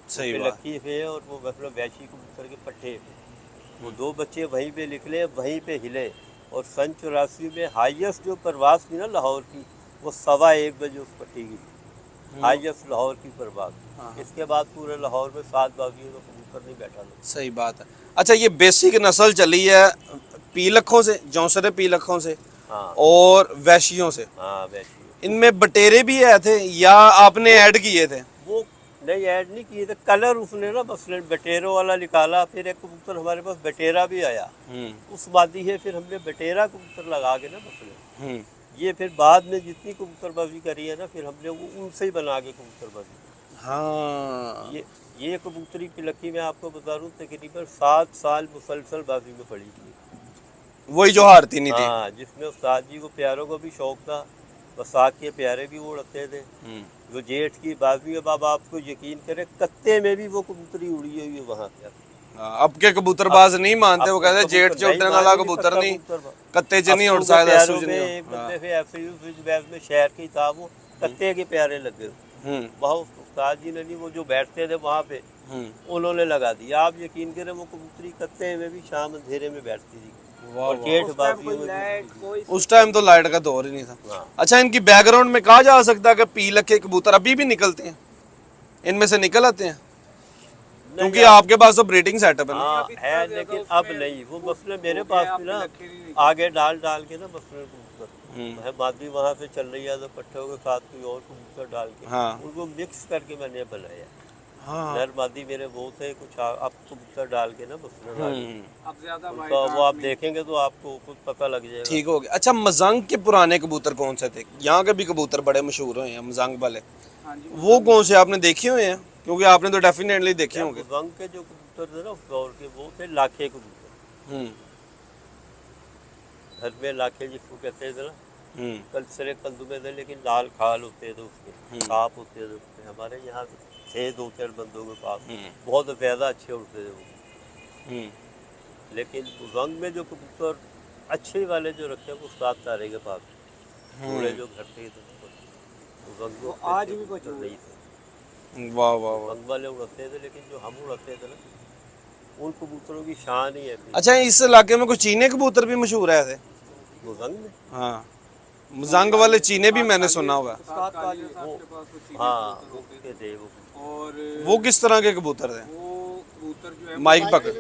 सही बात। लक्की पे और वो मतलब वैशी कबूतर के पट्टे पे। वो दो बच्चे वहीं पे निकले, वहीं पे हिले। और सन 84 में हाईएस्ट जो परवाज थी ना लाहौर की, वो 1:15 बजे उस पट्टी की थी, हाईएस्ट लाहौर की परवाज। हाँ हाँ, इसके बाद पूरे लाहौर में 7 बागियों का कबूतर नहीं बैठा लोग। सही बात है। अच्छा, ये बेसिक नस्ल चली है पीलखों से, जौंसरे पीलखों से हाँ और वैशियों से। हाँ वैशी। इनमें बटेरे भी आए थे या आपने वो ऐड किए थे? वो नहीं ऐड नहीं किए थे, कलर उसने ना मसलन बटेरों वाला निकाला। फिर एक कबूतर हमारे पास बटेरा भी आया, हम्म उस वादी है, फिर हमने बटेरा कबूतर लगा के ना मसलन। हम्म। ये फिर बाद में जितनी कबूतरबाजी करी है ना, फिर हमने वो उनसे ही बना के कबूतरबाजी हाँ, की। ये कबूतरी पिलक्की मैं आपको बता दूँ तकरीबन 7 साल मुसलसल बाजी में पड़ी थी। वही जो हारती नहीं थी। हाँ, जिसमें उस्ताद जी को प्यारों को भी शौक था, बसात के प्यारे भी वो उड़ते थे। जो जेठ की बाजी में, अब आपको यकीन करें, कत्ते में भी वो कबूतरी उड़ी हुई है वहाँ पे। हाँ, अब के अब कबूतरबाज नहीं मानते, अब वो के कहते जेठ कबूतर च नहीं उड़ने वाला मानेंगे, कबूतर कत्ता नहीं, कबूतर। कत्ते च नहीं उड़ अफसू के सकता, प्यारों सूज में नहीं हो। एक हाँ। बंदे थे ऐसे ही उस बैज में शहर के ही था, वो कत्ते के प्यारे लगे। हम्म बहुत उस्ताद जी ने नहीं, वो जो बैठते थे वहाँ पे, हम्म। उन्होंने लगा दिया। आप यकीन करें, वो कबूतरी कत्ते में भी शाम अंधेरे में बैठती थी, वाह और वाह। जेठ बाजियों में भी। उस टाइम तो लाइट का दौर ही नहीं था। हाँ अच्छा, इनकी बैकग्राउंड में कहा जा सकता है कि पीलक के कबूतर अभी भी निकलते हैं, इनमें से निकल आते हैं? नहीं क्योंकि आप। आपके पास तो ब्रीडिंग सेटअप है ना। हाँ है, लेकिन अब नहीं। वो मसले मेरे पास भी ना आगे डाल डाल के ना मसले कबूतर है, मादी वहाँ से चल रही है तो पट्टों के साथ कोई और कबूतर डाल के हाँ उनको मिक्स करके मैंने बनाया। हाँ। नर मादी मेरे वो थे कुछ, अब कबूतर डाल के ना मसलन आगे हम्म। अब ज्यादा उनका वो आप देखेंगे तो आपको कुछ पता लग जाएगा। ठीक हो गया। अच्छा, मजंग के पुराने कबूतर कौन से थे? यहाँ के भी कबूतर बड़े मशहूर हुए हैं मजंग वाले, हाँ जी, वो कौन से आपने देखे हुए हैं? क्योंकि आपने तो डेफिनेटली देखे यार होंगे। बुजंग के जो कबूतर थे ना उस दौर के, वो थे लाखे कबूतर। हम्म घर में लाखे जिसको कहते थे ना, हम्म कल सरे कदुमे थे, लेकिन लाल खाल होते थे उसके, सांप होते थे उसके। हमारे यहाँ थे 2-4 बंदों के पास, बहुत ज़्यादा अच्छे उड़ते थे वो। हम्म। लेकिन बुजंग में जो कबूतर अच्छे वाले जो रखे वो उस्ताद तारे के पास जोड़े जो घर थे, तो बुजंग में आज भी कुछ नहीं थे। वाह वाह वाह। बुजंग वाले उड़ते थे, लेकिन जो हम उड़ते थे ना, उन कबूतरों की शान ही है अच्छा, इस इलाके में कुछ चीने कबूतर भी मशहूर है थे? बुजंग में। हाँ, मजंग वाले चीने भी मैंने सुना हुआ है। उस्ताद कालिया साहब के पास वो चीनी हाँ कबूतर वो होते थे वो। और वो किस तरह के कबूतर थे? वो कबूतर जो है माइक पकड़,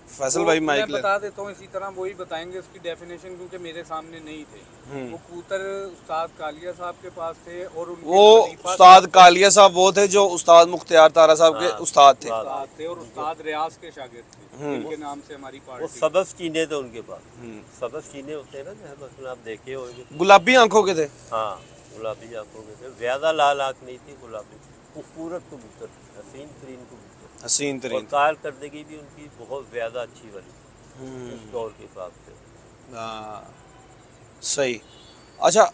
फैसल भाई मैं माइक ले। बता देता हूँ इसी तरह, वही बताएंगे उसकी डेफिनेशन, क्योंकि मेरे सामने नहीं थे। वो कबूतर उस्ताद कालिया साहब के पास थे, और उनके वो खलीफा उस्ताद कालिया साहब वो थे जो उस्ताद मुख्तियार तारा साहब के हाँ, उस्ताद थे। उस्ताद थे, और उस्ताद रियाज के शागिर्द थे, जिनके नाम से हमारी वो पार्टी। सबस चीने थे उनके पास। सबस चीने होते हैं ना, जैसे मसलन आप देखे होंगे। गुलाबी आंखों के थे। हाँ गुलाबी आंखों के थे, ज्यादा लाल आंख नहीं थी, गुलाबी खूबसूरत कबूतर, हसीन तरीन कबूतर। हसीन और तरीन। कारकर्दगी भी उनकी बहुत ज्यादा अच्छी बनी उस दौर के हिसाब से। हाँ, सही। अच्छा,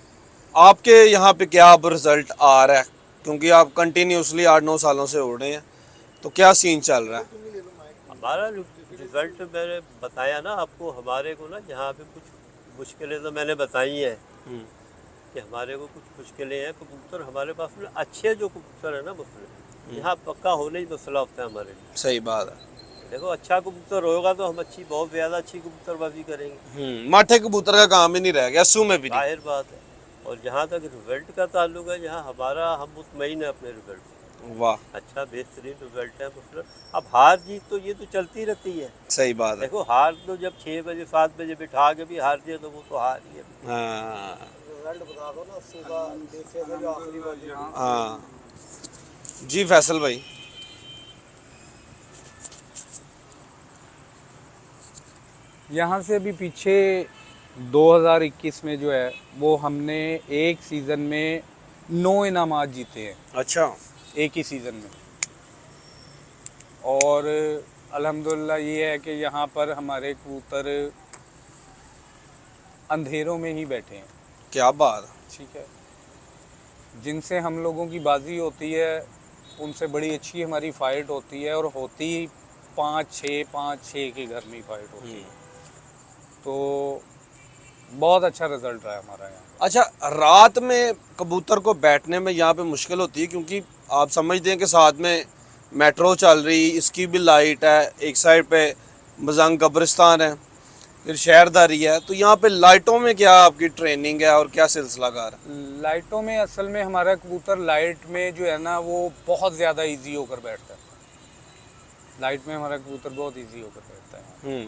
आपके यहाँ पे क्या अब रिजल्ट आ रहा है? क्योंकि आप कंटिन्यूसली 8-9 सालों से उड़ रहे हैं, तो क्या सीन चल रहा है? हमारा रिजल्ट मैंने बताया ना आपको, हमारे को ना यहाँ पे कुछ मुश्किलें तो मैंने बताई हैं कि हमारे को कुछ मुश्किलें हैं। कबूतर हमारे पास में अच्छे जो कबूतर है ना मसले, यहाँ पक्का होने ही मसला होता है हमारे लिए। सही बात है। देखो अच्छा कबूतर होगा तो हम अच्छी, बहुत ज़्यादा अच्छी कबूतरबाजी करेंगे, माठे कबूतर का काम ही नहीं रह गया, अस्सू में भी नहीं। जाहिर बात है। और जहाँ तक रिजल्ट का ताल्लुक है, यहाँ हमारा, हम मुतमईन है अपने रिजल्ट से। वाह, अच्छा बेहतरीन रिजल्ट है मतलब। अब हार जीत तो ये तो चलती रहती है। सही बात है। देखो हार तो जब 6 बजे 7 बजे बिठा के भी हार दिए तो वो तो हार ही है। हाँ रिजल्ट बता दो ना, सुबह देखे थे जो आखिरी बाजी। हाँ जी फैसल भाई। यहाँ से अभी पीछे 2021 में जो है, वो हमने एक सीज़न में 9 इनामात जीते हैं, अच्छा, एक ही सीज़न में। और अल्हम्दुलिल्लाह ये है कि यहाँ पर हमारे कबूतर अंधेरों में ही बैठे हैं। क्या बात है। ठीक है, जिनसे हम लोगों की बाजी होती है उनसे बड़ी अच्छी हमारी फाइट होती है, और होती 5-6 के घर में ही फाइट होती है। तो बहुत अच्छा रिजल्ट रहा है हमारा यहाँ। अच्छा, रात में कबूतर को बैठने में यहाँ पे मुश्किल होती है, क्योंकि आप समझते हैं कि साथ में मेट्रो चल रही, इसकी भी लाइट है, एक साइड पे मजंग कब्रिस्तान है, फिर शहरदारी है। तो यहाँ पे लाइटों में क्या आपकी ट्रेनिंग है और क्या सिलसिलाकार है? लाइटों में असल में हमारा कबूतर लाइट में जो है ना वो बहुत ज़्यादा इजी होकर बैठता है। लाइट में हमारा कबूतर बहुत इजी होकर बैठता है।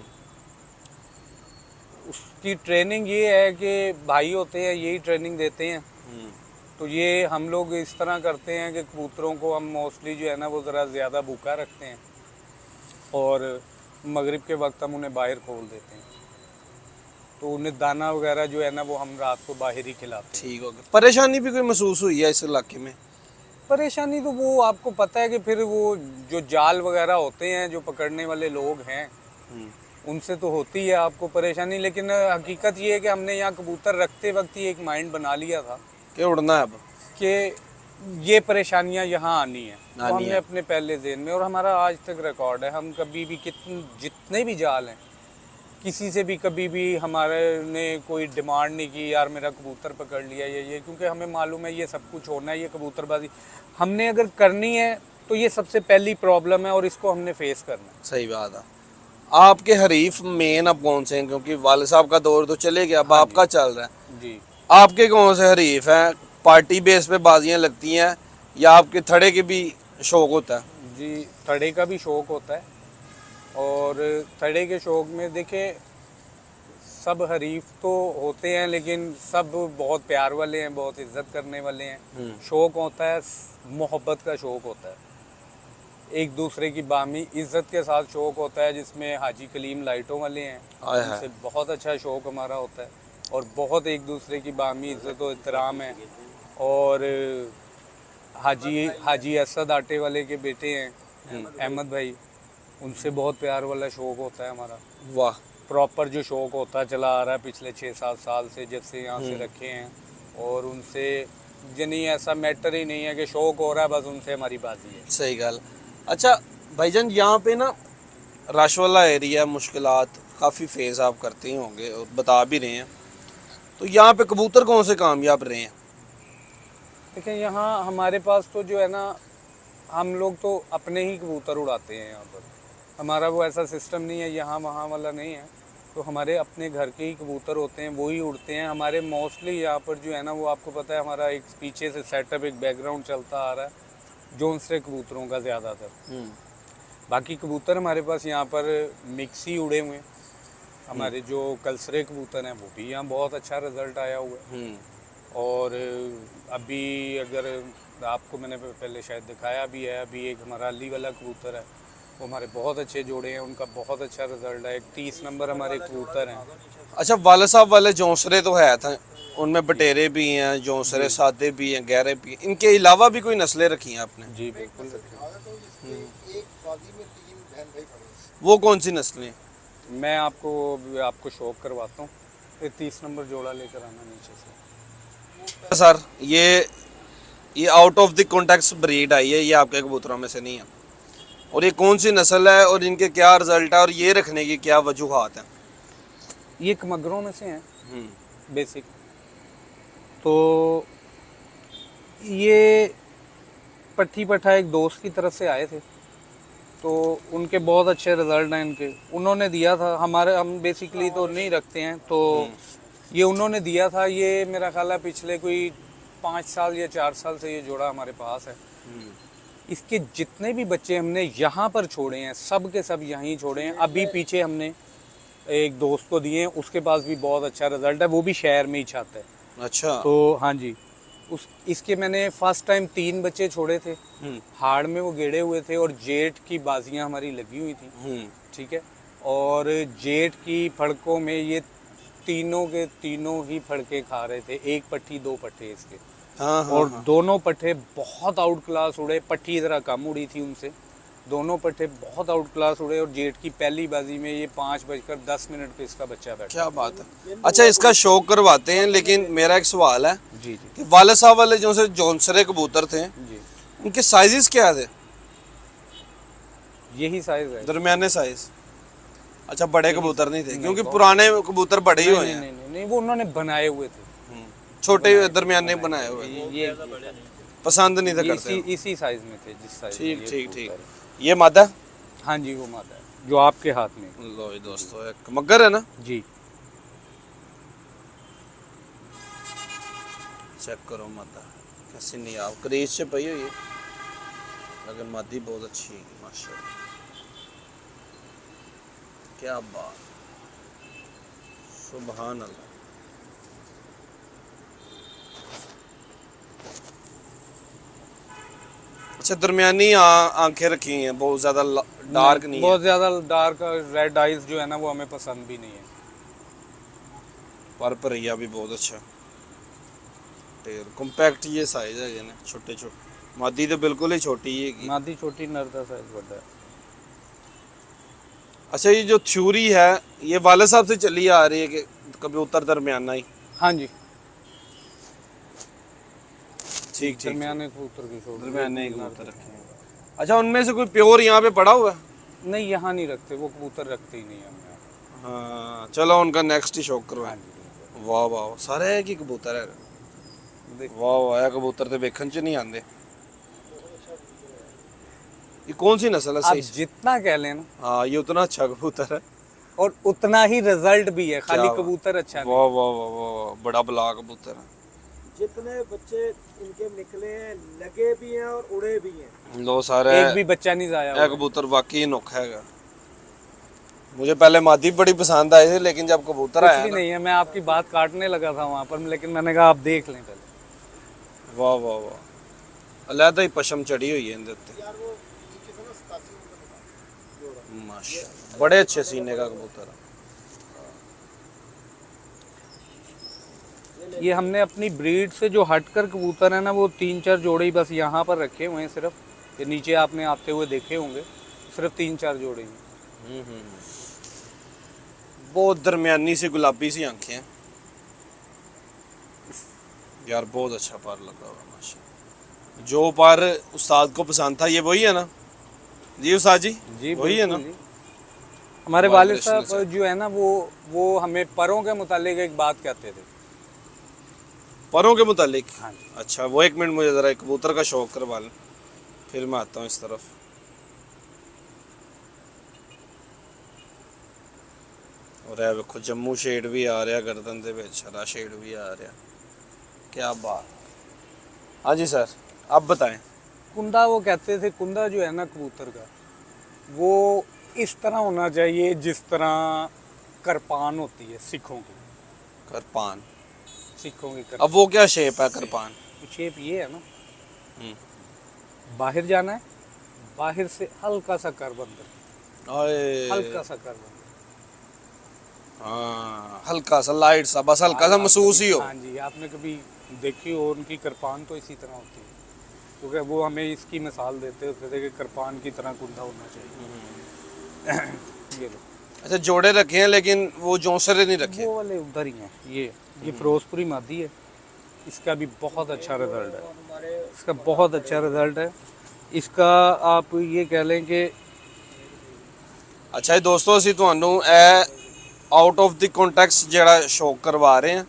उसकी ट्रेनिंग ये है कि भाई होते हैं यही ट्रेनिंग देते हैं। तो ये हम लोग इस तरह करते हैं कि कबूतरों को हम मोस्टली जो है ना वो ज़रा ज़्यादा भूखा रखते हैं और मगरिब के वक्त हम उन्हें बाहर खोल देते हैं। तो उन्हें दाना वगैरह जो है ना वो हम रात को बाहर ही खिलाते हैं। ठीक हो गया। परेशानी भी कोई महसूस हुई है इस इलाके में? परेशानी तो वो आपको पता है कि फिर वो जो जाल वगैरह होते हैं जो पकड़ने वाले लोग हैं उनसे तो होती है आपको परेशानी, लेकिन हकीकत ये है कि हमने यहाँ कबूतर रखते वक्त ही एक माइंड बना लिया था कि उड़ना है अब। कि ये परेशानियाँ यहाँ आनी है। तो आनी हमने है। अपने पहले दिन में, और हमारा आज तक रिकॉर्ड है, हम कभी भी जितने भी जाल हैं किसी से भी कभी भी हमारे ने कोई डिमांड नहीं की यार मेरा कबूतर पकड़ लिया ये, क्योंकि हमें मालूम है ये सब कुछ होना है। ये कबूतरबाजी हमने अगर करनी है तो ये सबसे पहली प्रॉब्लम है और इसको हमने फेस करना है। सही बात है। आपके हरीफ मेन अब कौन से हैं? क्योंकि वाले साहब का दौर तो चले गया, अब आपका चल रहा है। जी, आपके कौन से हरीफ हैं? पार्टी बेस पे बाजियां लगती हैं या आपके थड़े के भी शौक होता है? जी थड़े का भी शौक़ होता है, और थड़े के शौक़ में देखें सब हरीफ तो होते हैं लेकिन सब बहुत प्यार वाले हैं, बहुत इज्जत करने वाले हैं। शौक़ होता है, मोहब्बत का शौक़ होता है, एक दूसरे की बामी इज्जत के साथ शौक़ होता है, जिसमें हाजी कलीम लाइटों वाले हैं उनसे बहुत अच्छा शौक़ हमारा होता है, और बहुत एक दूसरे की बामी इज्जत और एहतराम है। और हाजी असद आटे वाले के बेटे हैं अहमद भाई, उनसे बहुत प्यार वाला शौक़ होता है हमारा। वाह। प्रॉपर जो शौक़ होता चला आ रहा है पिछले 6-7 साल से, जब से यहाँ से रखे हैं, और उनसे यानी ऐसा मैटर ही नहीं है कि शौक़ हो रहा है, बस उनसे हमारी बाजी है। सही गल। अच्छा भाईजान, यहाँ पे ना रश वाला एरिया, मुश्किलात काफ़ी फेस आप करते ही होंगे और बता भी रहे हैं। तो यहाँ पे कबूतर कौन से कामयाब रहे हैं? देखिए यहाँ हमारे पास तो जो है ना हम लोग तो अपने ही कबूतर उड़ाते हैं यहाँ पर। हमारा वो ऐसा सिस्टम नहीं है यहाँ वहाँ वाला नहीं है। तो हमारे अपने घर के ही कबूतर होते हैं, वो ही उड़ते हैं हमारे। मोस्टली यहाँ पर जो है ना वो आपको पता है हमारा एक पीछे से सेटअप, एक बैकग्राउंड चलता आ रहा है जोनसरे कबूतरों का ज़्यादातर। बाकी कबूतर हमारे पास यहाँ पर मिक्स ही उड़े हुए हैं। हमारे जो कलसरे कबूतर हैं वो भी यहाँ बहुत अच्छा रिजल्ट आया हुआ है। और अभी अगर आपको मैंने पहले शायद दिखाया भी है, अभी एक हमारा अली वाला कबूतर है, वो हमारे बहुत अच्छे जोड़े हैं, उनका बहुत अच्छा रिजल्ट है। 30 नंबर हमारे कबूतर हैं। अच्छा, वाले साहब वाले जौंसरे तो है था, उनमें बटेरे भी हैं, जौंसरे सादे भी हैं, गहरे भी हैं, इनके अलावा भी कोई नस्लें रखी हैं आपने? जी बिल्कुल रखी। वो कौन सी नस्लें? मैं आपको शौक करवाता हूँ। ये 30 नंबर जोड़ा लेकर आना नीचे से। सर ये आउट ऑफ द कॉन्टेक्स्ट ब्रीड आई है, ये आपके कबूतरों में से नहीं है। और ये कौन सी नस्ल है और इनके क्या रिजल्ट है और ये रखने की क्या वजूहात हैं? ये कमगरों में से हैं बेसिक। तो ये पट्टी पट्ठा एक दोस्त की तरफ से आए थे, तो उनके बहुत अच्छे रिजल्ट हैं इनके। उन्होंने दिया था, हम बेसिकली तो नहीं रखते हैं, तो ये उन्होंने दिया था। ये मेरा ख्याल है पिछले कोई 5 साल या 4 साल से ये जोड़ा हमारे पास है। इसके जितने भी बच्चे हमने यहाँ पर छोड़े हैं सब के सब यहीं छोड़े हैं। अभी पीछे हमने एक दोस्त को दिए हैं, उसके पास भी बहुत अच्छा रिजल्ट है, वो भी शहर में ही चाहता है। अच्छा। तो हाँ जी, इसके मैंने फर्स्ट टाइम 3 बच्चे छोड़े थे, हाड़ में वो गेड़े हुए थे और जेठ की बाजियां हमारी लगी हुई थी। ठीक है, और जेठ की फड़कों में ये तीनों के तीनों ही फड़के खा रहे थे, एक पट्टी 2 पट्टे इसके। और दोनों पट्टे बहुत आउट क्लास उड़े। पट्टी ज़रा कम उड़ी थी उनसे, दोनों पट्टे बहुत आउट क्लास उड़े। और जेठ की पहली बाजी में ये 5:10 पे इसका बच्चा बैठा। क्या बात है। अच्छा, इसका शौक करवाते हैं, लेकिन मेरा एक सवाल है जी कि वाले साहब वाले जो से जौनसरे कबूतर थे जी, उनके साइजेस क्या थे? यही साइज है, दरमियाने साइज। अच्छा, बड़े कबूतर नहीं थे? क्योंकि पुराने कबूतर बड़े ही हुए हैं। नहीं, वो उन्होंने बनाए हुए थे, छोटे दरमियाने बनाए हुए। ये पसंद नहीं था ये करते इसी साइज में थे, जिस साइज में ठीक ये ठीक कबूतर ठीक है। ये मादा हाँ जी, वो मादा है जो आपके हाथ में। लो जी दोस्तों एक मगर है ना जी चेक करो मादा कैसी नहीं आप क्रीज से पई हुई है लेकिन मादी बहुत अच्छी है माशाल्लाह क्या बात सुभान अल्लाह अच्छा दरमियानी आंखें रखी हैं बहुत ज्यादा डार्क नहीं है बहुत ज्यादा डार्क रेड आइज जो है ना वो हमें पसंद भी नहीं है। पर भरैया भी बहुत अच्छा ढेर कॉम्पैक्ट ये साइज है ना छोटे छोटे मादी तो बिल्कुल ही छोटी है की मादी छोटी, नर का साइज बड़ा है। अच्छा ये जो थ्योरी है ये वाले साहब से चली आ रही है कि कबूतर दरमियाना ही हाँ जी, ठीक ठीक दरमियाने कबूतर की शौक। दरमियाने ही कबूतर रखे हैं अच्छा उनमें से कोई प्योर यहाँ पे पड़ा हुआ है नहीं, यहाँ नहीं रखते, वो कबूतर रखते ही नहीं हम यहाँ। हाँ चलो उनका नेक्स्ट ही शौक हाँ करवाएं जी, वाह वाह सारे एक ही कबूतर है देख- वाह वाह ਇਹ कबूतर ਤੇ ਵੇਖਣ ਚ ਨਹੀਂ आंदे ये कौन सी नस्ल है आप सही से? जितना कह लें ना, हाँ ये उतना अच्छा कबूतर है और उतना ही रिजल्ट भी है, खाली क्या कबूतर अच्छा नहीं। वाह वाह वाह वाह बड़ा बला कबूतर है जितने बच्चे इनके निकले हैं लगे भी हैं और उड़े भी हैं। लो सारे एक भी बच्चा नहीं जाया ये हुआ। कबूतर वाकई अनोखा हैगा मुझे पहले मादी बड़ी पसंद आई थी लेकिन जब कबूतर कुछ आया भी ना नहीं है, मैं आपकी बात काटने लगा था वहाँ पर, लेकिन मैंने कहा आप देख लें पहले। वाह वाह वाह अलहदा ही पशम चढ़ी हुई है इनके उत्ते यार वो इनके से ना 87 नंबर का माशाल्लाह बड़े अच्छे सीने का कबूतर है ये हमने अपनी ब्रीड से जो हटकर कबूतर है ना, वो 3-4 जोड़े ही बस यहाँ पर रखे हुए हैं सिर्फ। ये नीचे आपने आते हुए देखे होंगे, सिर्फ 3-4 जोड़े ही। बहुत दरमियानी सी गुलाबी सी आंखें हैं यार बहुत अच्छा पार लगा हुआ माशाल्लाह जो पार उस्ताद को पसंद था ये वही है ना जी उस्ताद जी जी वही है ना बिल्कुल जी। हमारे वालिद Vibration साहब जो है ना, वो हमें परों के मुतालिक एक बात कहते थे। परों के मुतालिक हाँ जी। अच्छा वो एक मिनट मुझे जरा एक कबूतर का शौक करवा लें फिर मैं आता हूँ इस तरफ और ਇਹ ਵੇਖੋ जम्मू शेड भी आ रहा गर्दन ਦੇ ਵਿੱਚ हरा शेड भी आ रहा क्या बात हाँ जी सर आप बताएं कुंदा वो कहते थे, कुंदा जो है ना कबूतर का, वो इस तरह होना चाहिए जिस तरह करपान होती है सिखों की। करपान सिखों की अब वो क्या शेप है करपान शेप ये है ना, हम्म। बाहर जाना है, बाहर से हल्का सा कर्व अंदर, आए हल्का सा कर्व अंदर। हाँ हल्का सा लाइट सा बस हल्का सा महसूस ही हो हाँ जी, आपने कभी देखी हो उनकी करपान तो इसी तरह होती है, क्योंकि वो हमें इसकी मिसाल देते होते थे कि करपान की तरह कुंदा होना चाहिए। ये लो, अच्छा जोड़े रखे हैं लेकिन वो जौसरे नहीं रखे वो वाले उधर ही हैं। ये फिरोजपुरी मादी है, इसका भी बहुत अच्छा रिजल्ट है, इसका बहुत अच्छा रिजल्ट है। इसका आप ये कह लें कि अच्छा जी दोस्तों ਅਸੀਂ ਤੁਹਾਨੂੰ ਇਹ ਆਊਟ ਆਫ ਦੀ ਕੰਟੈਕਸਟ ਜਿਹੜਾ ਸ਼ੌਕ ਕਰਵਾ ਰਹੇ ਹਾਂ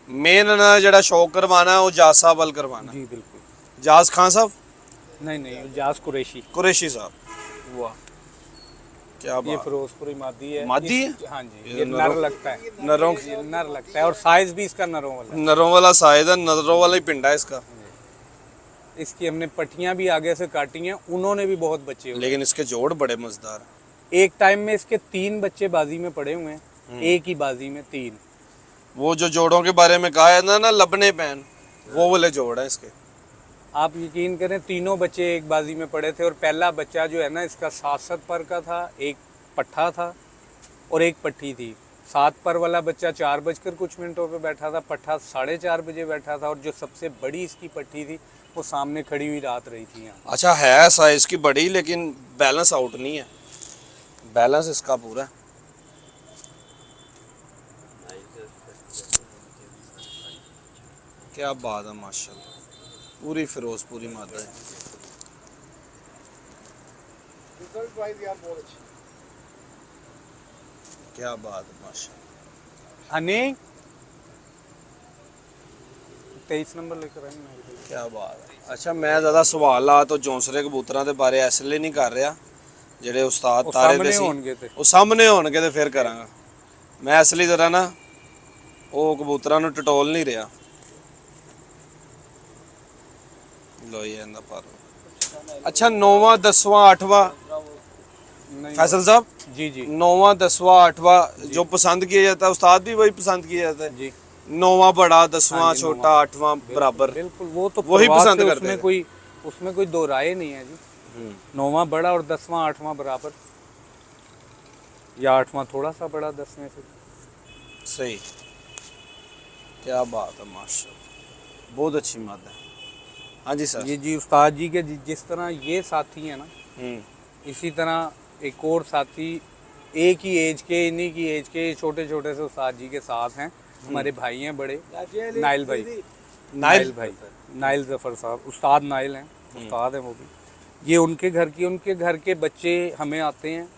ਮੇਨ ਨਾ ਜਿਹੜਾ ਸ਼ੌਕ ਕਰਵਾਣਾ ਉਹ ਜਾਸ ਸਾਹਿਬ ਵੱਲ ਕਰਵਾਣਾ जी बिल्कुल, ਜਾਸ ਖਾਨ ਸਾਹਿਬ नहीं जास कुरैशी, कुरैशी साहब वाह क्या ये बात फिरोजपुरी मादी है। मादी है? हाँ जी, ये ये नरों- नर लगता है, नरों ये नर लगता है और साइज भी इसका नरों वाला है। नरों वाला साइज है नरों वाला ही पिंड है इसका इसकी हमने पट्टियां भी आगे से काटी हैं, उन्होंने भी बहुत बच्चे हुए। लेकिन इसके जोड़ बड़े मजेदार हैं एक टाइम में इसके 3 बच्चे बाजी में पड़े हुए हैं, एक ही बाजी में 3। वो जो जोड़ों के बारे में कहा है ना लबने पैन वो वाले जोड़ है इसके आप यकीन करें, तीनों बच्चे एक बाजी में पड़े थे और पहला बच्चा जो है ना इसका 7 पर का था, एक पट्ठा था और एक पट्टी थी। 7 पर वाला बच्चा 4 बजकर कुछ मिनटों पे बैठा था, पट्ठा 4:30 बजे बैठा था और जो सबसे बड़ी इसकी पट्टी थी वो सामने खड़ी हुई रात रही थी यहाँ। अच्छा है साइज की बड़ी लेकिन बैलेंस आउट नहीं है बैलेंस इसका पूरा है। क्या बात है माशाल्लाह पूरी फिरोजपुरी मादा है रिजल्ट वाइज यार बहुत अच्छी क्या बात है माशाल्लाह हनी 23 नंबर लेकर आएंगे। क्या बात है। अच्छा मैं ज़्यादा सवाल ला तो जौंसरे कबूतਰਾਂ ਦੇ ਬਾਰੇ ਇਸ ਲਈ ਨਹੀਂ ਕਰ ਰਿਹਾ ਜਿਹੜੇ ਉਸਤਾਦ ਉਹ ਤਾਰੇ ਦੇ ਸਾਹਮਣੇ ਸੀ ਹੋਣਗੇ ਤੇ। ਉਹ ਸਾਹਮਣੇ ਹੋਣਗੇ ਤੇ ਫਿਰ ਕਰਾਂਗਾ ਮੈਂ ਇਸ ਲਈ ਜ਼ਰਾ ਨਾ ਉਹ ਕਬੂਤਰਾਂ ਨੂੰ ਟਟੋਲ ਨਹੀਂ ਰਿਹਾ ਲੋ ਇਹ ਇਹਦਾ ਪਰ अच्छा 9वां 10वां 8वां नहीं फैसल साहब जी जी 9वां 10वां 8वां जो पसंद किया जाता है उस्ताद भी वही पसंद किया जाता है जी 9वां बड़ा 10वां हाँ जी, छोटा 8वां बराबर बिल्कुल वो तो वही परवाह पसंद से करते हैं। उसमें कोई दो राय नहीं है जी। 9वां बड़ा और 10वां 8वां बराबर, या 8वां थोड़ा सा बड़ा 10वें से। सही क्या बात है माशाल्लाह बहुत अच्छी मादा है। हाँ जी सर ये जी उस्ताद जी के जिस तरह ये साथी हैं ना, इसी तरह एक और साथी एक ही एज के, इन्हीं की एज के छोटे छोटे से उस्ताद जी के साथ हैं। हमारे भाई हैं बड़े, नाइल भाई, नाइल भाई, नाइल जफर साहब, उस्ताद नाइल हैं, उस्ताद हैं वो भी। ये उनके घर के बच्चे हमें आते हैं,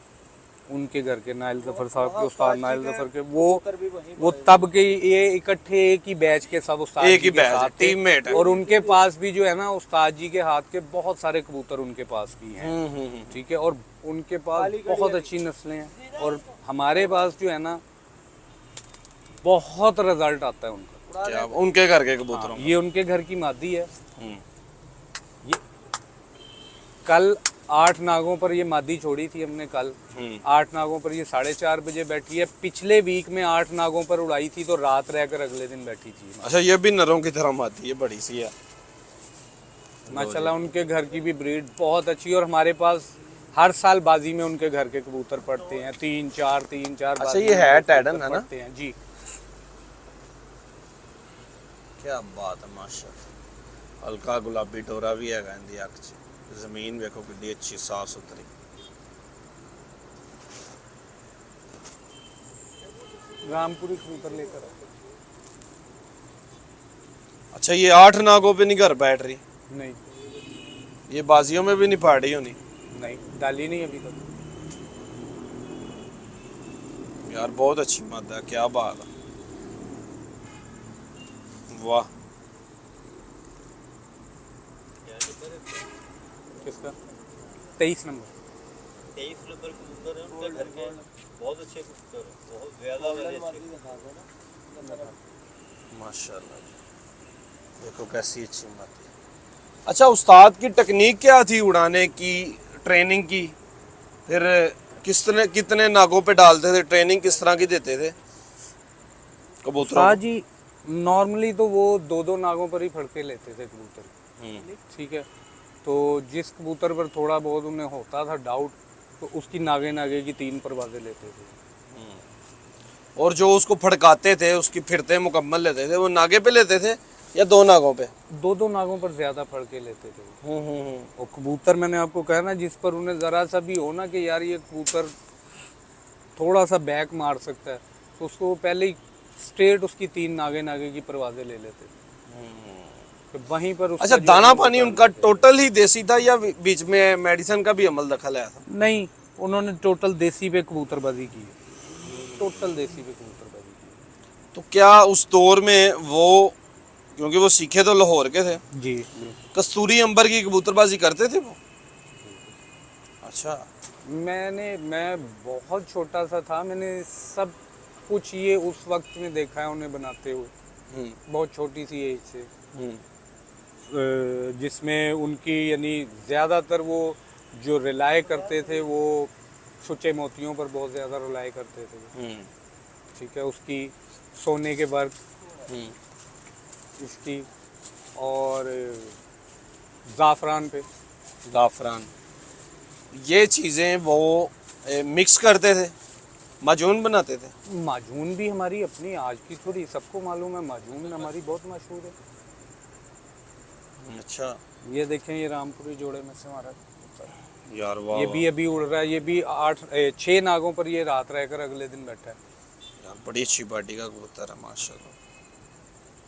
उनके घर के नाइल जफर साहब के, उस्ताद नाइल जफर के, वो तब के ये इकट्ठे एक ही बैच के सब उस्ताद एक ही जी के बैच है, साथ थे। टीममेट है। और उनके पास भी जो है ना उस्ताद जी के हाथ के बहुत सारे कबूतर उनके पास भी हैं, ठीक है। और उनके पास बहुत अच्छी नस्लें हैं, और हमारे पास जो है ना बहुत रिजल्ट आता है उनका। क्या उनके घर के कबूतरों ये उनके घर की मादी है। हम्म। ये कल 8 नागों पर ये मादी छोड़ी थी हमने कल। 8 नागों पर ये 4:30 बजे बैठी है। पिछले वीक में 8 नागों पर उड़ाई थी तो रात रहकर अगले दिन बैठी थी। अच्छा ये भी नरों की तरह मादी है, बड़ी सी है माशाल्लाह उनके घर की भी ब्रीड बहुत अच्छी है, और हमारे पास हर साल बाजी में उनके घर के कबूतर पड़ते हैं, 3-4 अच्छा बाजी ये में है कबूतर टैडन है ना? पड़ते हैं जी। क्या बात है माशाल्लाह। हल्का गुलाबी डोरा भी है इनकी अख च। जमीन देखो कितनी अच्छी साफ सुथरी। रामपुरी कबूतर लेकर आए। अच्छा ये 8 नागों पे नहीं घर बैठ रही, नहीं ये बाजियों में भी नहीं फाड़ रही होनी नहीं डाली नहीं अभी तक। यार बहुत अच्छी मादा है, क्या बात है, वाह। किसका 23 नंबर 23 नंबर कबूतर है उनके घर के, बहुत अच्छे कबूतर हैं, बहुत ज्यादा वाले अच्छे। माशाल्लाह देखो कैसी अच्छी मादी है। अच्छा उस्ताद की टेक्निक क्या थी उड़ाने की, ट्रेनिंग की, फिर कितने नागों पे डालते थे, ट्रेनिंग किस तरह की देते थे कबूतरों उस्ताद को? जी नॉर्मली तो वो 2-2 नागों पर ही फड़के लेते थे कबूतर, ठीक है। तो जिस कबूतर पर थोड़ा बहुत उन्हें होता था डाउट, तो उसकी नागे नागे की 3 परवाज़ें लेते थे। और जो उसको फड़काते थे उसकी फिरते मुकम्मल लेते थे, वो नागे पे लेते थे या 2 नागों पे? 2-2 नागों पर ज़्यादा फड़के लेते थे। और कबूतर मैंने आपको कहा ना, जिस पर उन्हें ज़रा सा भी हो ना कि यार ये कबूतर थोड़ा सा बैक मार सकता है, तो उसको वो पहले ही स्ट्रेट उसकी 3 नागे नागे की परवाज़ें ले लेते थे। तो वहीं पर उसका अच्छा जो दाना है पानी वो उनका कर लेते टोटल ही देसी था या बीच में मेडिसिन का भी अमल दखल आया था? थे। नहीं, उन्होंने टोटल देसी पे कबूतरबाजी की है, टोटल देसी पे कबूतरबाजी की है। तो क्या उस दौर में वो, क्योंकि वो सीखे तो लाहौर के थे, जी कस्तूरी अंबर की कबूतरबाजी करते थे वो? अच्छा मैं बहुत छोटा सा था, मैंने सब कुछ ये उस वक्त में देखा है उन्हें बनाते हुए, बहुत छोटी सी एज से, जिसमें उनकी यानी ज़्यादातर वो जो रिलाय करते थे वो सुचे मोतियों पर बहुत ज़्यादा रिलाय करते थे, ठीक है। उसकी सोने के वर्क इसकी, और ज़ाफ़रान पे, जाफरान, ये चीज़ें वो मिक्स करते थे, माजून बनाते थे। माजून भी हमारी अपनी आज की थोड़ी, सबको मालूम है माजून हमारी बहुत मशहूर है। अच्छा ये देखें, ये रामपुरी जोड़े में से हमारा यार वाह ये भी अभी उड़ रहा है, ये भी 6 नागों पर ये रात रहकर अगले दिन बैठा है। यार बड़ी अच्छी पार्टी का कबूतर है माशाल्लाह।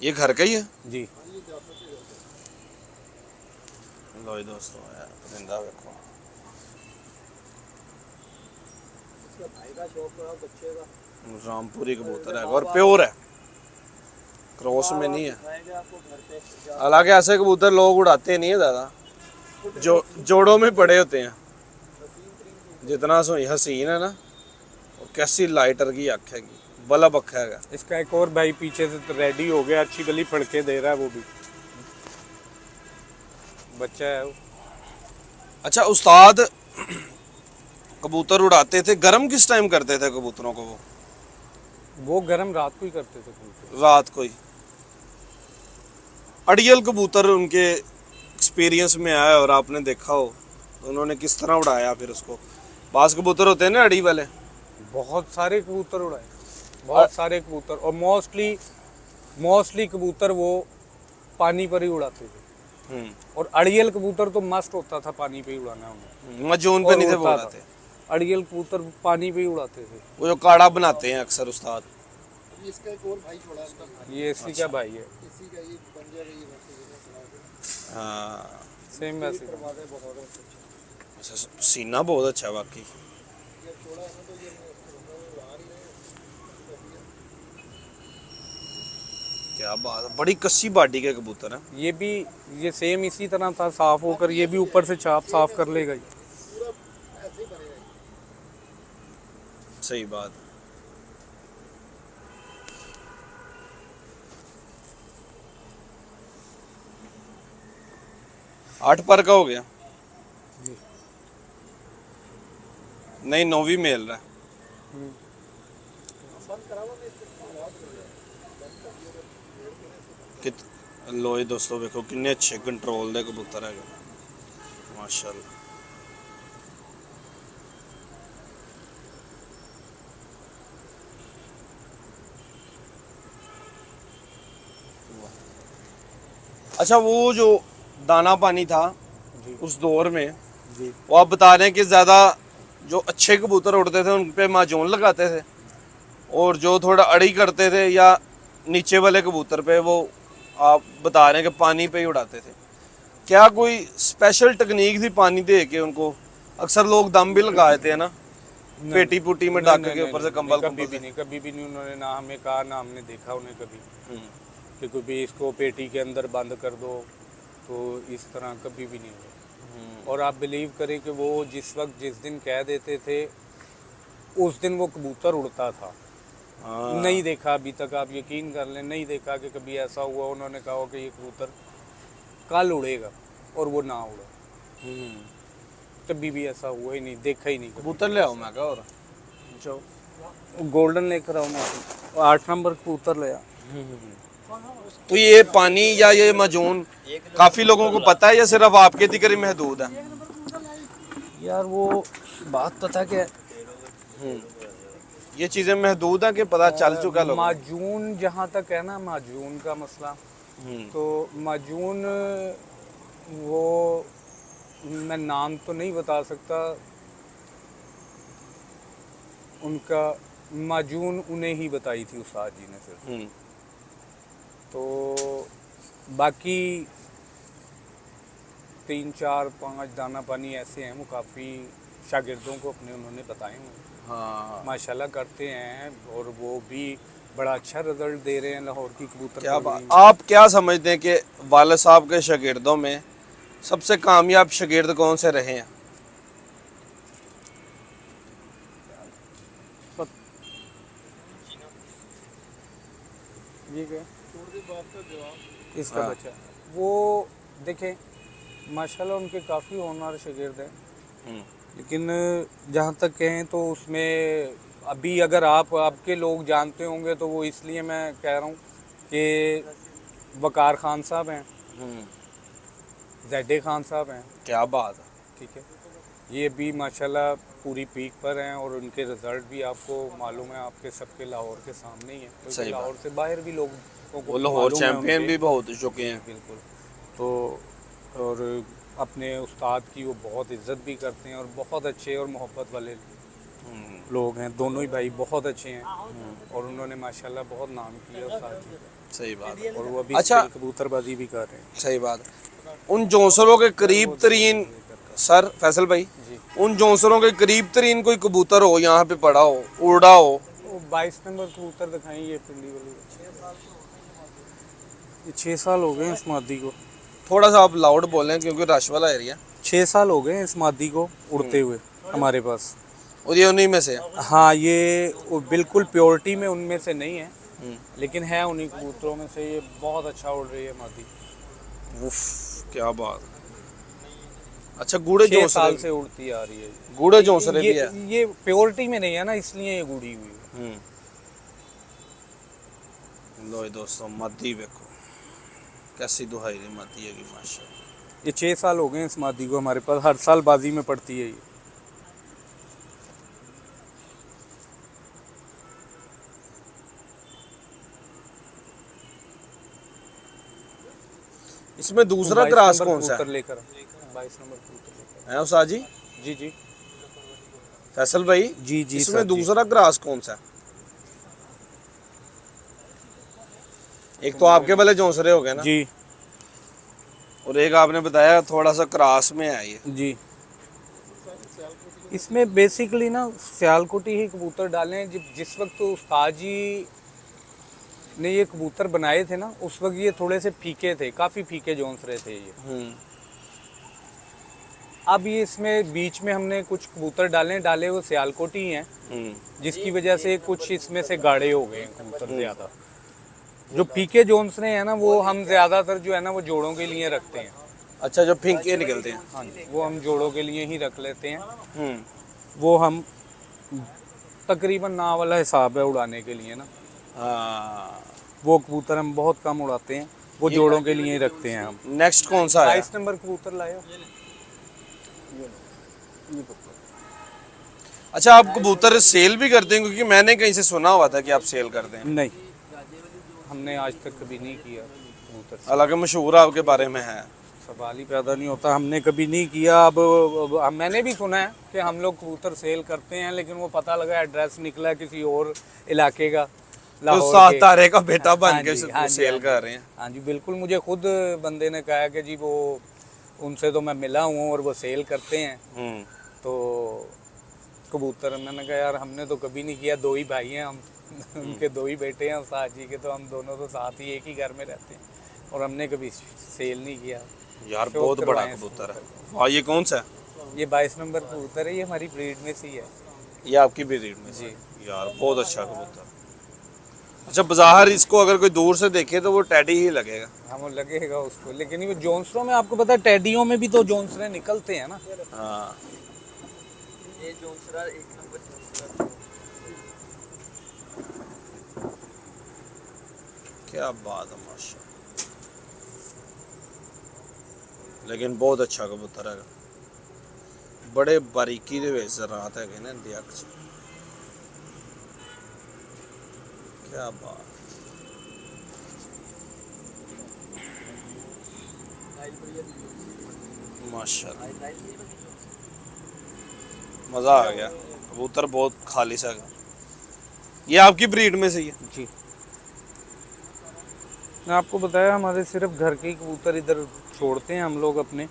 ये घर का ही है? जी लो दोस्तों यार परिंदा देखो, भाई का शौक है बच्चे का। रामपुरी कबूतर है और प्योर है। क्रॉस में नहीं है। दिखाएंगे आपको घर पे हालांकि ऐसे कबूतर लोग उड़ाते नहीं है ज़्यादा, जो जोड़ों में पड़े होते हैं। जितना सोई हसीन है ना, और कैसी लाइटर की अख हैगी, बल्ब अख हैगा। इसका एक और भाई पीछे से तो रेडी हो गया, अच्छी गली फड़के दे रहा है, वो भी बच्चा है वो। अच्छा उस्ताद, कबूतर उड़ाते थे, गरम किस टाइम करते थे कबूतरों को? वो गरम रात को ही करते थे कबूतर। रात को ही। अड़ियल कबूतर उनके एक्सपीरियंस में आया और आपने देखा हो तो उन्होंने किस तरह उड़ाया फिर उसको? बास कबूतर होते हैं ना अड़ी वाले, बहुत सारे कबूतर उड़ाए, बहुत सारे कबूतर, और मोस्टली कबूतर वो पानी पर ही उड़ाते थे। और अड़ियल कबूतर तो मस्ट होता था पानी पे ही उड़ाना उन्हें, मजून पे और नहीं थे वो उड़ता उड़ाते। था। अड़ियल कबूतर पानी पे ही उड़ाते थे। वो जो काढ़ा बनाते हैं अक्सर उस्ताद। इसका एक और भाई छोड़ा है, ये इसी का भाई है, इसी का ये पंजाब है, ये वैसे हाँ सेम वैसे। बहुत अच्छा। अच्छा, सीना बहुत अच्छा है वाकई। ये छोड़ा है ना तो ये आ रही है। क्या बात है, बड़ी कस्सी बाडी के कबूतर हैं। ये भी ये सेम इसी तरह था, साफ होकर ये भी ऊपर से चाप साफ कर लेगा ये। पूरा ऐसे ही बनेगा। सही बात है। आठ पर का हो गया? नहीं, 9वीं मेल रहा है। कित लो ये दोस्तों देखो कितने अच्छे कंट्रोल दे कबूतर है माशाल्लाह। अच्छा, वो जो दाना पानी था उस दौर में, जी वो आप बता रहे हैं कि ज़्यादा जो अच्छे कबूतर उड़ते थे उन पे माजून लगाते थे, और जो थोड़ा अड़ी करते थे या नीचे वाले कबूतर पे वो आप बता रहे हैं कि पानी पे ही उड़ाते थे। क्या कोई स्पेशल टेक्निक थी पानी दे के उनको? अक्सर लोग दम भी लगा देते हैं ना, पेटी पुटी में डाक के ऊपर से कंबल कभी भी नहीं, कभी भी नहीं उन्होंने ना हमें कहा ना हमने देखा उन्हें कभी कि कोई भी इसको पेटी के अंदर बंद कर दो, तो इस तरह कभी भी नहीं हुआ। और आप बिलीव करें कि वो जिस वक्त जिस दिन कह देते थे उस दिन वो कबूतर उड़ता था। नहीं देखा अभी तक, आप यकीन कर लें, नहीं देखा कि कभी ऐसा हुआ उन्होंने कहा हो कि ये कबूतर कल उड़ेगा और वो ना उड़ा। कभी भी ऐसा हुआ ही नहीं, देखा ही नहीं कभी। कबूतर ले आओ मैं कहा, और जो गोल्डन लेकर आओ, मैं 8 नंबर कबूतर ले आ। तो ये पानी या ये मजून काफी लोगों को पता है या सिर्फ आपके तिकर ही महदूद है? यार वो बात पता क्या है, ये चीजें महदूद है कि पता चल चुका लोगों को? माजून जहाँ तक है ना, माजून का मसला, तो माजून वो मैं नाम तो नहीं बता सकता उनका, माजून उन्हें ही बताई थी उस्ताद जी ने सिर्फ। तो बाकी 3 4 5 दाना पानी ऐसे हैं, वो काफ़ी शागिर्दों को अपने उन्होंने बताए हुए। हाँ माशाल्लाह करते हैं, और वो भी बड़ा अच्छा रिजल्ट दे रहे हैं लाहौर की कबूतर क्या कॉलोनी बात। आप क्या समझते हैं कि वालिद साहब के शागिर्दों में सबसे कामयाब शागिर्द कौन से रहे हैं? ये क्या इसका हाँ। बच्चा, वो देखें माशाल्लाह उनके काफ़ी होनहार शागिर्द हैं, लेकिन जहाँ तक कहें तो उसमें अभी अगर आपके लोग जानते होंगे तो वो इसलिए मैं कह रहा हूँ कि वकार खान साहब हैं, ज़ैडे खान साहब हैं। क्या बात है। ठीक है, ये भी माशाल्लाह पूरी पीक पर हैं, और उनके रिज़ल्ट भी आपको मालूम है, आपके सबके लाहौर के सामने ही हैं। सही बात। लाहौर से बाहर भी लोगों को वो लाहौर मालूम है चैंपियन उनके। भी बहुत हो चुके हैं। बिल्कुल। तो और अपने उस्ताद की वो बहुत इज्जत भी करते हैं, और बहुत अच्छे और मोहब्बत वाले लोग हैं। दोनों ही भाई बहुत अच्छे हैं, और उन्होंने माशाल्लाह बहुत नाम किया उस्ताद जी का। सही बात है। और वो अभी अच्छा। कबूतरबाजी भी कर रहे हैं। सही बात है। उन जौंसरों के करीब तरीन, सर फैसल भाई, जी। उन जौंसरों के करीब तरीन कोई कबूतर हो यहाँ पे पड़ा हो, उड़ा हो? वो 22 नंबर कबूतर दिखाएं, ये पिंडी वाली। ये 6 साल हो गए हैं इस मादी को। थोड़ा सा आप लाउड बोलें क्योंकि रश वाला एरिया। 6 साल हो गए हैं इस मादी को उड़ते हुए हमारे पास। और ये उन्हीं में से है। हाँ, ये बिल्कुल प्योरिटी में उनमें से नहीं है, लेकिन है उन्हीं कबूतरों में से। ये बहुत अच्छा उड़ रही है मादी। उफ, क्या बात। अच्छा, गूढ़े 6 साल जोंसले से उड़ती आ रही है। गूढ़े जोंसले भी है। ये प्योरिटी में नहीं है ना, इसलिए ये गूढ़ी हुई है। लो ये दोस्तों, मादी देखो कैसी दुहाई दी मादी है कि माशाल्लाह। ये 6 साल हो गए हैं इस मादी को हमारे पास। हर साल बाजी में पड़ती है ये। इसमें दूसरा 22 क्रास नंबर कौन सा कबूतर है? लेकर 22 नंबर कबूतर लेकर। है उस्ताद जी? जी जी फैसल भाई, जी जी इसमें सर जी। दूसरा क्रास कौन सा है? एक तो आपके वाले जोंसरे हो गए ना, जी और एक आपने बताया थोड़ा सा क्रास में है ये। जी। इसमें बेसिकली ना सियालकोटी ही कबूतर डाले हैं। जिस वक्त तो उस्ताद जी ने ये कबूतर बनाए थे ना, उस वक्त ये थोड़े से फीके थे, काफ़ी फीके जोंसरे थे ये। अब ये इसमें बीच में हमने कुछ कबूतर डाले वो सियालकोटी ही हैं, जिसकी वजह से कुछ इसमें से गाढ़े हो गए हैं कबूतर ज़्यादा। जो फीके जोंसरे हैं ना, वो हम ज़्यादातर जो है ना वो जोड़ों के लिए रखते हैं। अच्छा, जो फिंके निकलते हैं। हाँ जी, वो हम जोड़ों के लिए ही रख लेते हैं। वो हम तकरीबन ना वाला हिसाब है उड़ाने के लिए ना। हाँ। वो कबूतर हम बहुत कम उड़ाते हैं, वो जोड़ों के लिए ही रखते हैं हम। नेक्स्ट कौन सा है? 22 नंबर कबूतर लाया। अच्छा, आप कबूतर सेल भी करते हैं? क्योंकि मैंने कहीं से सुना हुआ था कि आप सेल करते हैं। नहीं, हमने आज तक कभी नहीं किया कबूतर से। हालांकि मशहूर आपके बारे में है। सवाल ही पैदा नहीं होता, हमने कभी नहीं किया। अब मैंने भी सुना है कि हम लोग कबूतर सेल करते हैं, लेकिन वो पता लगा एड्रेस निकला किसी और इलाके का, तो लाहौर सात के। तारे का बेटा बन हाँ के जी, उसको हाँ जी, सेल हाँ कर जी। रहे हैं। हाँ जी बिल्कुल, मुझे खुद बंदे ने कहा कि जी वो उनसे तो मैं मिला हूँ और वो सेल करते हैं तो कबूतर। मैंने कहा यार हमने तो कभी नहीं किया, 2 ही भाई हैं हम उनके 2 ही बेटे हैं उस्ताद जी के, तो हम दोनों तो साथ ही एक ही घर में रहते हैं और हमने कभी सेल नहीं किया। यार शौक बहुत बड़ा करवाएं कबूतर है। वाह, ये कौन सा है? ये 22 नंबर कबूतर है, ये हमारी ब्रीड में से ही है। ये आपकी भी रीड में जी। यार बहुत अच्छा कबूतर। अच्छा, बाजार इसको अगर कोई दूर से देखे तो वो टैडी ही लगेगा। हाँ वो लगेगा उसको, लेकिन ये जोंसरों में आपको पता है टेडियों में भी तो जोंसरे निकलते हैं ना। हाँ। ये जोंसरा 1 नंबर जोंसरा। क्या बात है माशा। लेकिन बहुत अच्छा कबूतर है, बड़े बारीकी दे विच रात है ना इंदी अख च। क्या बात। माशाल्लाह, मज़ा आ गया। कबूतर बहुत खालिश है। ये आपकी ब्रीड में से ही है? जी, मैं आपको बताया हमारे सिर्फ घर के ही कबूतर इधर छोड़ते हैं हम लोग अपने,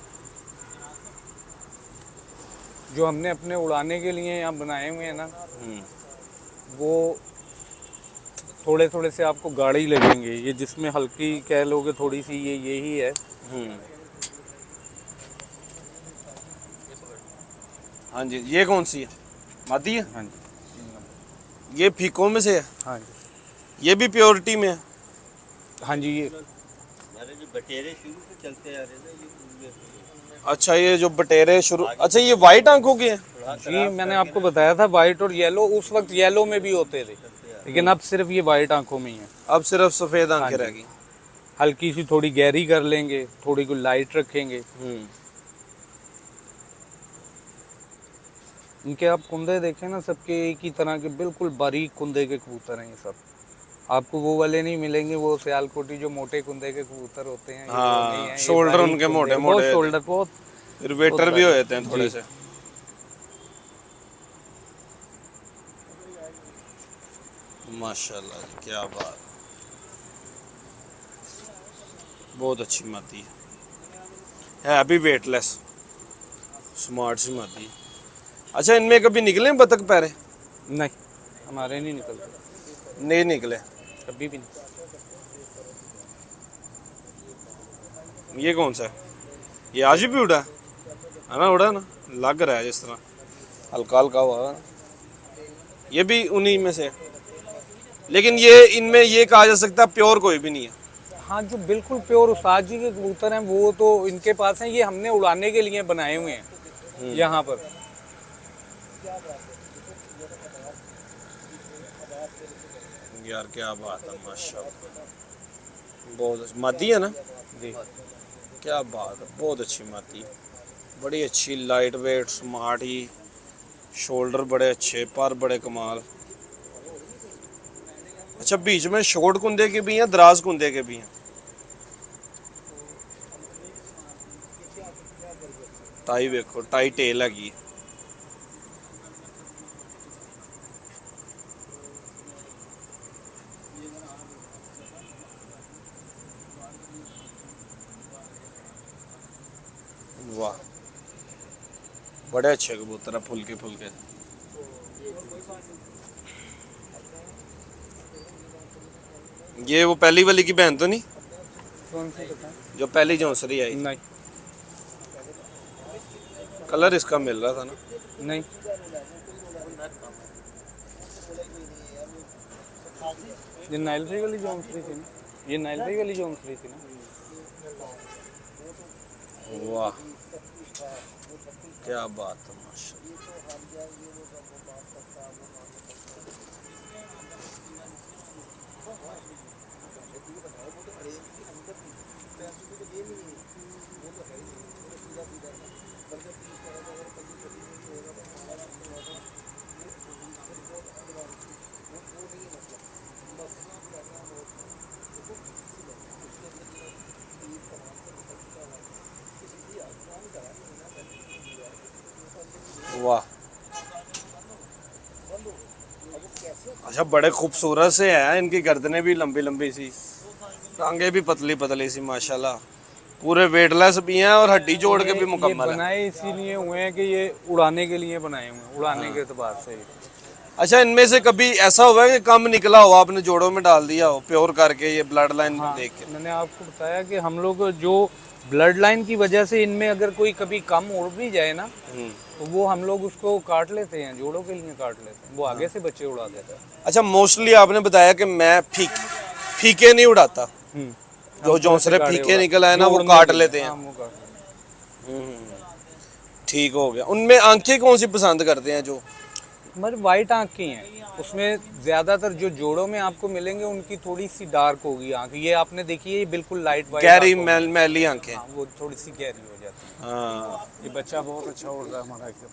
जो हमने अपने उड़ाने के लिए यहाँ बनाए हुए हैं ना, वो थोड़े थोड़े से आपको गाढ़े लगेंगे। ये जिसमें हल्की कह लोगे थोड़ी सी, ये यही है। हाँ जी, ये कौन सी है? मादी है? हाँ जी, ये फीकों में से है? हाँ जी, ये भी प्योरिटी में है? हाँ जी। ये हमारे जो बटेरे शुरू से चलते आ रहे हैं ना, ये उनमें से हैं। अच्छा, ये जो बटेरे शुरू, अच्छा ये वाइट आंखों के हैं? जी, मैंने आपको बताया था वाइट और येलो। उस वक्त येलो में भी होते थे, लेकिन अब सिर्फ ये वाइट आंखों में ही है। अब सिर्फ सफेद आंखें हाँ जी। रह गई। हल्की सी थोड़ी गहरी कर लेंगे, थोड़ी को लाइट रखेंगे। इनके आप कुंदे देखें ना, सबके एक ही तरह के बिल्कुल बारीक कुंदे के कबूतर हैं ये सब। आपको वो वाले नहीं मिलेंगे, वो सियालकोटी जो मोटे कुंदे के कबूतर होते हैं। ये वो नहीं हाँ, हैं, ये शोल्डर बारीक उनके कुंदे, मोटे बहुत मोटे, शोल्डर बहुत। फिर वेटर भी हो बारीक। जाते हैं थोड़े जी। से। माशाल्लाह जी, क्या बात। बहुत अच्छी मादी है अभी वेटलेस, स्मार्ट सी मादी है। अच्छा, इनमें कभी निकले बतख पैरे? नहीं, हमारे नहीं निकलते, नहीं निकले। कभी भी नहीं। ये कौन सा है? ये आज भी उड़ा है ना? उड़ा ना, लग रहा है जिस तरह हल्का हल्का हुआ है। ये भी उन्हीं में से है। लेकिन ये इनमें ये कहा जा सकता है प्योर कोई भी नहीं है। हाँ, जो बिल्कुल प्योर उस्ताद जी के कबूतर हैं वो तो इनके पास हैं, ये हमने उड़ाने के लिए बनाए हुए हैं यहाँ पर। यार क्या बात है, माशाल्लाह। बहुत अच्छी मादी है ना जी। क्या बात है, बहुत अच्छी मादी है, बड़ी अच्छी, लाइट वेट, स्मार्ट ही, शोल्डर बड़े अच्छे, पर बड़े कमाल। अच्छा, बीच में शॉर्ट कुंदे के भी हैं, दराज कुंदे के भी हैं। टाई देखो, टाई टेल हैगी। वाह, बड़े अच्छे कबूतर है, फुलके फुलके। ये वो पहली वाली की बहन तो नहीं, कौन सी बताएं? जो पहली जौंसरी आई? नहीं कलर इसका मिल रहा था ना। नहीं, ये नाइल भाई वाली जौनसरी थी ना, ये नाइल भाई वाली जौनसरी थी ना। वाह क्या बात है, माशाल्लाह। वाह, अच्छा, बड़े खूबसूरत से हैं, इनकी गर्दनें भी लंबी लंबी सी, टांगे भी पतली पतली सी, माशाल्लाह। पूरे वेटलेस भी हैं और हड्डी जोड़ के भी ये मुकम्मल है। बनाए इसीलिए हुए हैं कि ये उड़ाने के लिए बनाए हुए हैं, उड़ाने के एतबार से। अच्छा, इनमें से कभी ऐसा हुआ है कि कम निकला हो, आपने जोड़ों में डाल दिया हो प्योर करके, ये ब्लड लाइन हाँ, देख के? मैंने आपको बताया कि हम लोग जो ब्लड लाइन की वजह से इनमें अगर कोई कभी कम उड़ भी जाए ना, तो वो हम लोग उसको काट लेते हैं, जोड़ों के लिए काट लेते हैं, वो आगे से बच्चे उड़ा देता है। अच्छा, मोस्टली आपने बताया कि मैं फीके नहीं उड़ाता, जो जौंसरे फीके निकल आए ना वो काट लेते हैं। हाँ, वो काट लेते हैं। ठीक हो गया। उनमें आंखें कौन सी पसंद करते हैं? जो हमारी वाइट आँख की हैं, उसमें ज़्यादातर जो जोड़ों में आपको मिलेंगे उनकी थोड़ी सी डार्क होगी आँख। ये आपने देखी है, ये बिल्कुल लाइट वाइट गहरी मैली आंखें। हाँ, वो थोड़ी सी गहरी हो जाती है। हाँ, ये बच्चा बहुत अच्छा उड़ रहा है हमारा एकदम।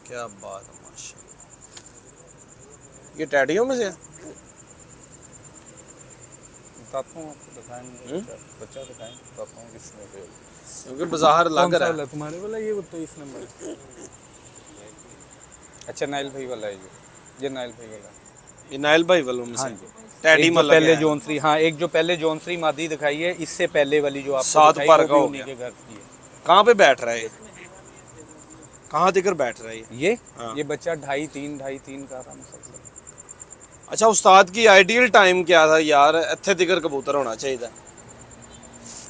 क्या बात है, माशाल्लाह। ये टैडियों में से है? बताता हूँ आपको, दिखाएंगे बच्चा दिखाएंगे, बताता हूँ किसमें से। क्योंकि बाजार लग कौन सा रहा वाला है। तुम्हारे वाला? ये 23 नंबर। अच्छा, नाइल भाई वाला है ये नाइल भाई वाला। ये नाइल भाई वालों में हाँ से जी। टैडी एक जो मतलब पहले जौनसरी, हाँ, एक जो पहले जौनसरी मादी दिखाई है, इससे पहले वाली जो आपको 7 दिखाई, पर वो का भी हो उन्हीं गया। के घर की है। कहाँ पे बैठ रहा है ये? कहाँ दिकर बैठ रहा है ये? हाँ। ये बच्चा 2.5-3 का आराम से। अच्छा, उस्ताद की आइडियल टाइम क्या था यार? इत्थे दिकर कबूतर होना चाहिए।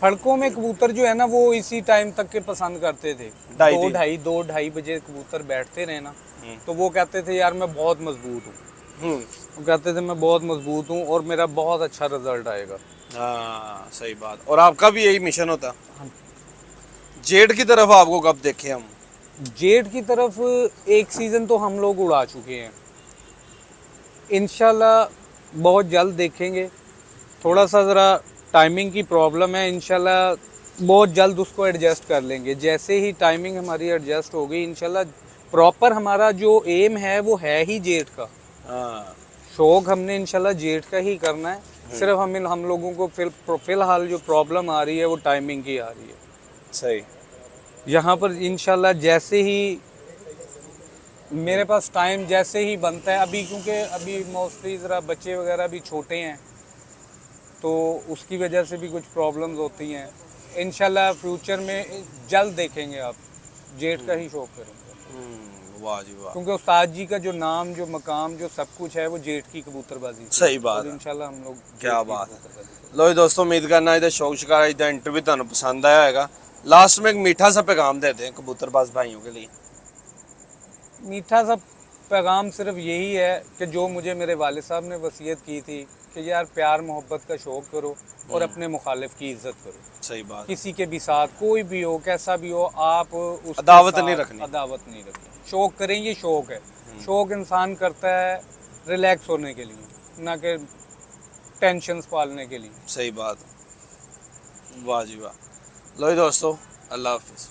हड़कों में कबूतर जो है ना, वो इसी टाइम तक के पसंद करते थे। 2-2.5 बजे कबूतर बैठते रहे ना, तो वो कहते थे यार मैं बहुत मजबूत हूँ। वो कहते थे मैं बहुत मजबूत हूँ और मेरा बहुत अच्छा रिजल्ट आएगा। हाँ, सही बात। और आपका भी यही मिशन होता? जेड की तरफ आपको कब देखे हम? जेड की तरफ एक सीज़न तो हम लोग उड़ा चुके हैं, इंशाल्लाह बहुत जल्द देखेंगे। थोड़ा सा ज़रा टाइमिंग की प्रॉब्लम है, इंशाल्लाह बहुत जल्द उसको एडजस्ट कर लेंगे। जैसे ही टाइमिंग हमारी एडजस्ट हो गई, इंशाल्लाह प्रॉपर हमारा जो एम है वो है ही जेड का। हाँ, शौक हमने इंशाल्लाह जेड का ही करना है। सिर्फ हम लोगों को फिलहाल जो प्रॉब्लम आ रही है वो टाइमिंग की आ रही है। सही। यहाँ पर इंशाल्लाह जैसे ही मेरे पास टाइम जैसे ही बनता है, अभी क्योंकि अभी मोस्टली ज़रा बच्चे वगैरह भी छोटे हैं, तो उसकी वजह से भी कुछ प्रॉब्लम्स होती हैं। इंशाल्लाह फ्यूचर में जल्द देखेंगे आप, जेड का ही शौक करेंगे। वाह जी वाह, क्योंकि उस्ताद जी का जो नाम, जो मकाम, जो सब कुछ है वो जेठ की कबूतरबाजी से। सही बात और है। इंशाल्लाह हम लोग क्या जेठ की बात है। कबूतरबाजी करेंगे। लो जी दोस्तों, उम्मीद करना इधर शौक शिकार इधर इंटरव्यू ਤੁਹਾਨੂੰ पसंद आया होगा। लास्ट में एक मीठा सा पैगाम देते हैं कबूतरबाज भाइयों के लिए। मीठा सा पैगाम सिर्फ यही है कि जो मुझे मेरे वालिद साहब ने वसीयत की थी कि यार प्यार मोहब्बत का शौक़ करो और अपने मुखालिफ की इज़्ज़त करो। सही बात, किसी के भी साथ कोई भी हो, कैसा भी हो, आप उसके अदावत साथ नहीं रखनी। अदावत नहीं रखनी। शौक़ करें, ये शौक़ है। शौक़ इंसान करता है रिलैक्स होने के लिए, ना कि टेंशन पालने के लिए। सही बात, वाह जी वाह। लो जी दोस्तों, अल्लाह हाफिज़।